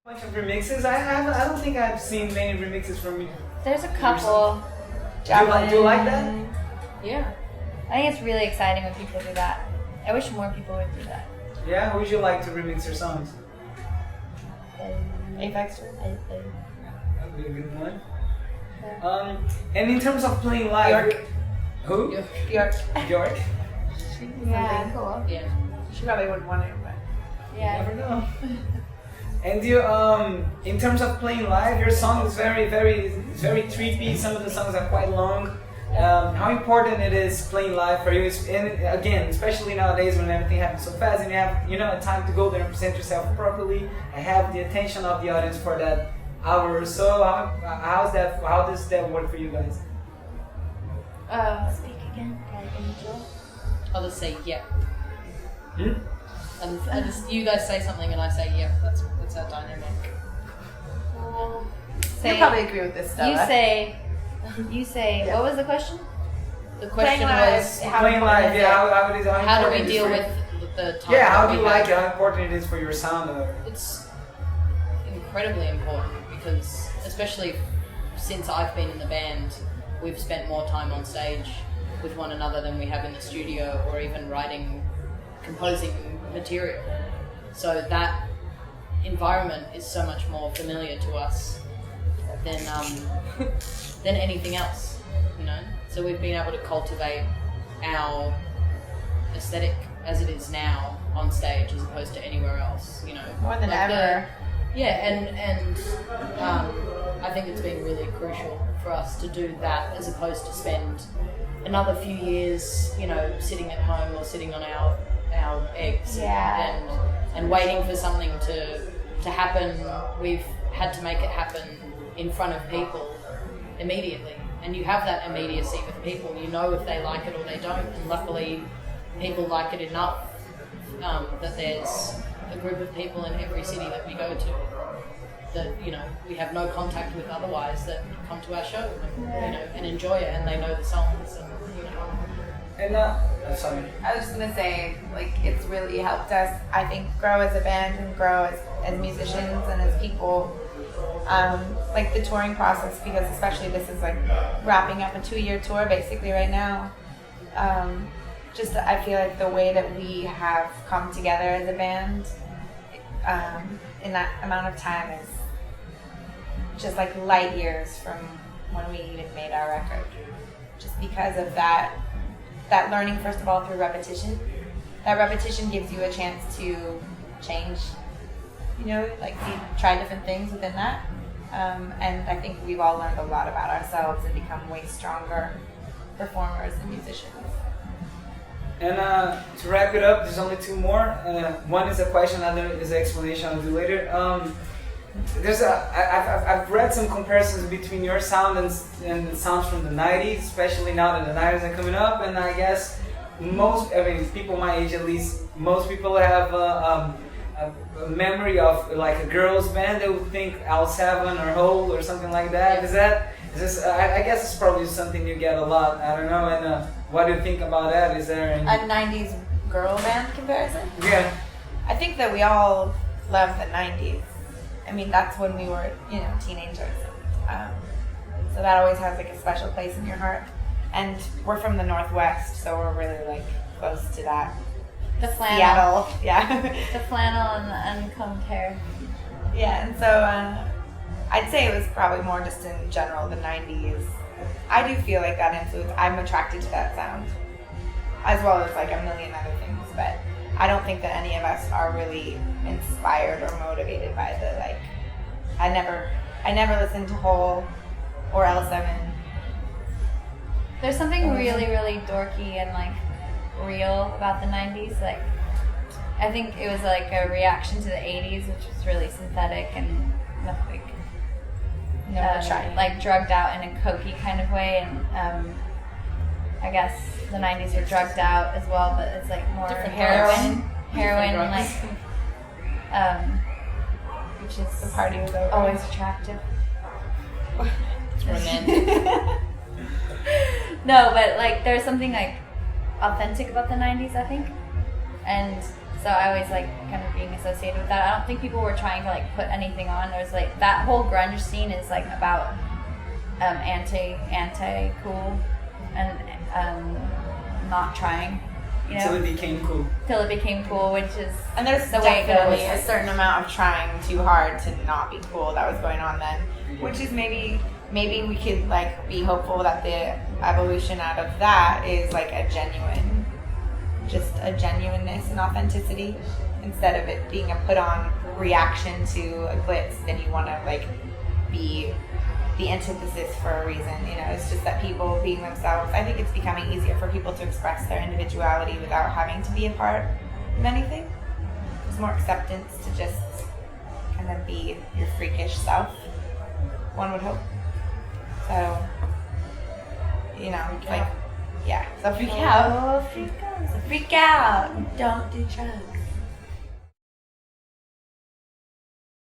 Bunch of remixes. I don't think I've seen many remixes from you. There's a couple. Do you like that? Yeah. I think it's really exciting when people do that. I wish more people would do that. Yeah, who would you like to remix your songs? Apex. That would be a good one. Yeah. And in terms of playing live, Bjork. Who? Bjork. Bjork. Yeah. Cool. Yeah. She probably wouldn't want it, but You never know. And you, in terms of playing live, your song is very trippy. Some of the songs are quite long. How important it is playing live for you? And again, especially nowadays when everything happens so fast, and you have time to go there and present yourself properly, and have the attention of the audience for that hour or so. How does that work for you guys? Speak again. I'll just say yep. Hmm? And you guys say something and I say yep. That's our dynamic. I probably agree with this stuff. You say. What was the question? The question Playing was Playing live, yeah. how do we important it is deal for you? with the time? Yeah, how that do you we like have? it? How important it is for your sound? It's incredibly important because, especially since I've been in the band, we've spent more time on stage with one another than we have in the studio or even composing material. So that environment is so much more familiar to us than anything else, you know. So we've been able to cultivate our aesthetic as it is now on stage as opposed to anywhere else, you know. More than ever. And I think it's been really crucial for us to do that as opposed to spend another few years, you know, sitting at home or sitting on our eggs and waiting for something to happen. We've had to make it happen in front of people immediately, and you have that immediacy with people. You know if they like it or they don't, and luckily people like it enough that there's a group of people in every city that we go to that, you know, we have no contact with otherwise, that come to our show and, you know, and enjoy it, and they know the songs, and you know. And sorry. I was just gonna say, like, it's really helped us, I think, grow as a band and grow as musicians and as people. Like the touring process, because especially this is like wrapping up a 2-year tour basically right now. Just I feel like the way that we have come together as a band in that amount of time is just like light years from when we even made our record. Just because of that learning, first of all, through repetition. That repetition gives you a chance to change, you know, like try different things within that. And I think we've all learned a lot about ourselves and become way stronger performers and musicians. And to wrap it up, there's only 2 more. One is a question, other is an explanation I'll do later. I've read some comparisons between your sound and the sounds from the 90s, especially now that the 90s are coming up. And I guess people my age at least, most people have a memory of like a girls band. They would think L7 or Hole or something like that. I guess it's probably something you get a lot. I don't know. And what do you think about that? Is there any... A 90s girl band comparison? Yeah. I think that we all love the 90s. I mean, that's when we were, you know, teenagers. So that always has like a special place in your heart. And we're from the Northwest, so we're really like close to that. The flannel. Seattle, yeah. The flannel and the uncombed hair. Yeah, and so I'd say it was probably more just in general the 90s. I do feel like that influence. I'm attracted to that sound, as well as like a million other things. But I don't think that any of us are really inspired or motivated by the like. I never listened to Hole or L7. There's something really, really dorky and like real about the 90s. Like, I think it was like a reaction to the 80s, which was really synthetic and like like drugged out in a cokey kind of way. And I guess the 90s are drugged out as well, but it's like more Different heroin and drugs. like which is The party was over. always attractive. It's romantic. No, but like there's something like authentic about the 90s, I think, and So I always like kind of being associated with that. I don't think people were trying to like put anything on. There was like that whole grunge scene is like about anti cool and not trying. You know, Until it became cool. Till it became cool, which is And there's the way it definitely goes. a certain amount of trying too hard to not be cool that was going on then, which is maybe we could like be hopeful that the evolution out of that is like a genuineness and authenticity instead of it being a put on reaction to a glitz. Then you want to like be the antithesis for a reason. You know, it's just that people being themselves. I think it's becoming easier for people to express their individuality without having to be a part of anything. There's more acceptance to just kind of be your freakish self, one would hope. So, you know, it's like, yeah, so freak out. Oh, freak out. So freak out. Don't do drugs.